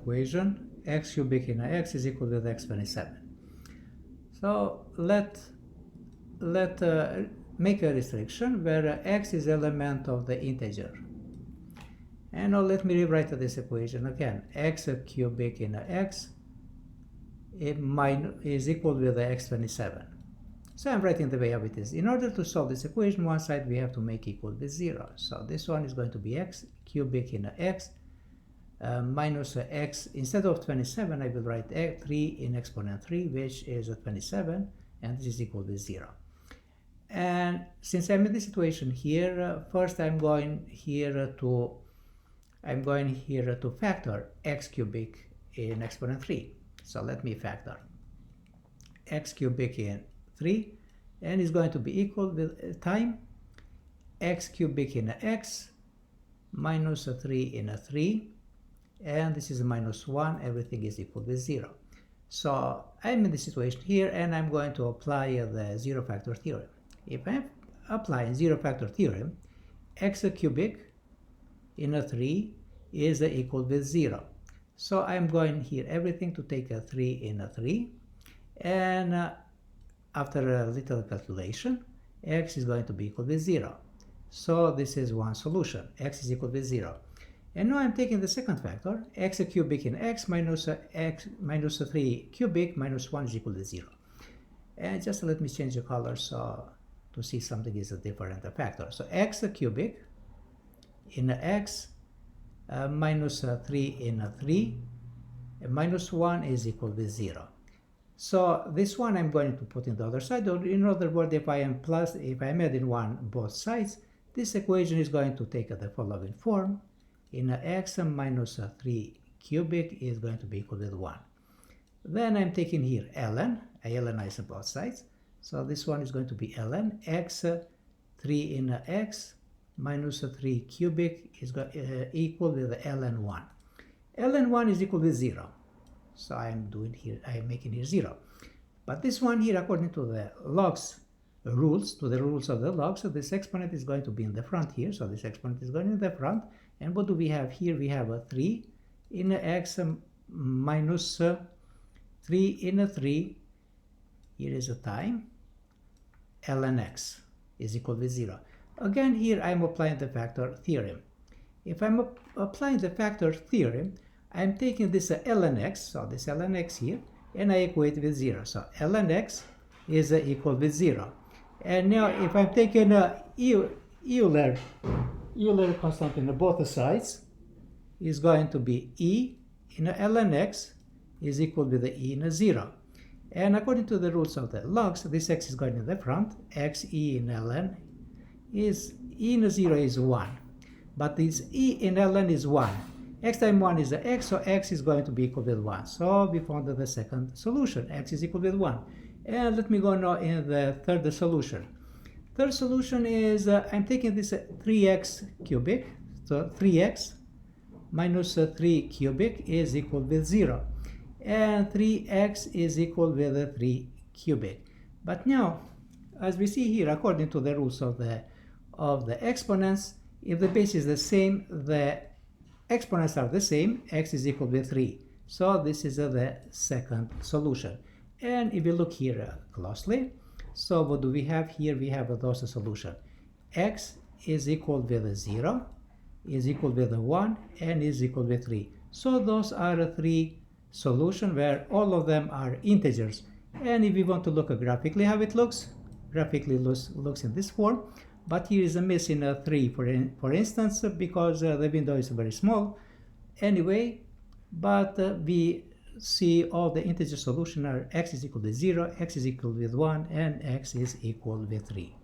equation x cubic in x is equal with x27. So let make a restriction where x is element of the integer. And now let me rewrite this equation again. X cubic in x is equal with the x27. So I'm writing the way how it is. In order to solve this equation, one side we have to make equal with 0. So this one is going to be x cubic in x minus x. Instead of 27, I will write 3 in exponent 3, which is 27, and this is equal with 0. And since I'm in this situation here, first I'm going here to factor x cubic in exponent 3. So let me factor x cubic in 3, and it's going to be equal with time x cubic in x minus 3 in 3, and this is minus 1, everything is equal with 0. So I'm in this situation here, and I'm going to apply the zero factor theorem. If I'm applying zero factor theorem, x cubic in 3 is equal with 0. So I'm going here everything to take a 3 in 3, and after a little calculation, x is going to be equal with 0. So this is one solution, x is equal with 0. And now I'm taking the second factor, x cubic in x minus 3 cubic minus 1 is equal to 0. And just let me change the color so to see something is a different factor. So x cubic in x minus 3 in 3 minus 1 is equal with 0. So this one I'm going to put in the other side, or in other words, if I am adding 1 both sides, this equation is going to take the following form. In x minus 3 cubic is going to be equal with 1. Then I'm taking here ln, I lnize both sides. So this one is going to be ln x 3 in x minus 3 cubic is equal with ln 1. ln 1 is equal with 0. So I'm making here 0. But this one here, according to the logs rules, to the rules of the log, so this exponent is going to be in the front here. So this exponent is going in the front. And what do we have here? We have a 3 in x minus 3 in 3. Here is a time. ln x is equal with 0. Again, here I'm applying the factor theorem. If I'm applying the factor theorem, I'm taking this ln x, so this ln x here, and I equate with 0. So ln x is equal with 0. And now if I'm taking Euler constant in both sides, is going to be e in ln x is equal with the e in 0. And according to the rules of the logs, this x is going in the front, x e in ln is e in 0 is 1. But this e in ln is 1. X times 1 is the x, so x is going to be equal with 1. So we found the second solution, x is equal with 1. And let me go now in the third solution. Third solution is I'm taking this 3x cubic, so 3x minus 3 cubic is equal with 0. And 3x is equal with 3 cubic. But now, as we see here, according to the rules of the exponents, if the base is the same, the exponents are the same, x is equal with 3. So this is the second solution. And if you look here closely, so what do we have here? We have those solution. X is equal with 0, is equal with 1, and is equal with 3. So those are 3 solutions where all of them are integers. And if we want to look graphically how it looks, graphically looks in this form. But here is a missing 3, for instance, because the window is very small. Anyway, but we see all the integer solution are x is equal to 0, x is equal with 1, and x is equal with 3.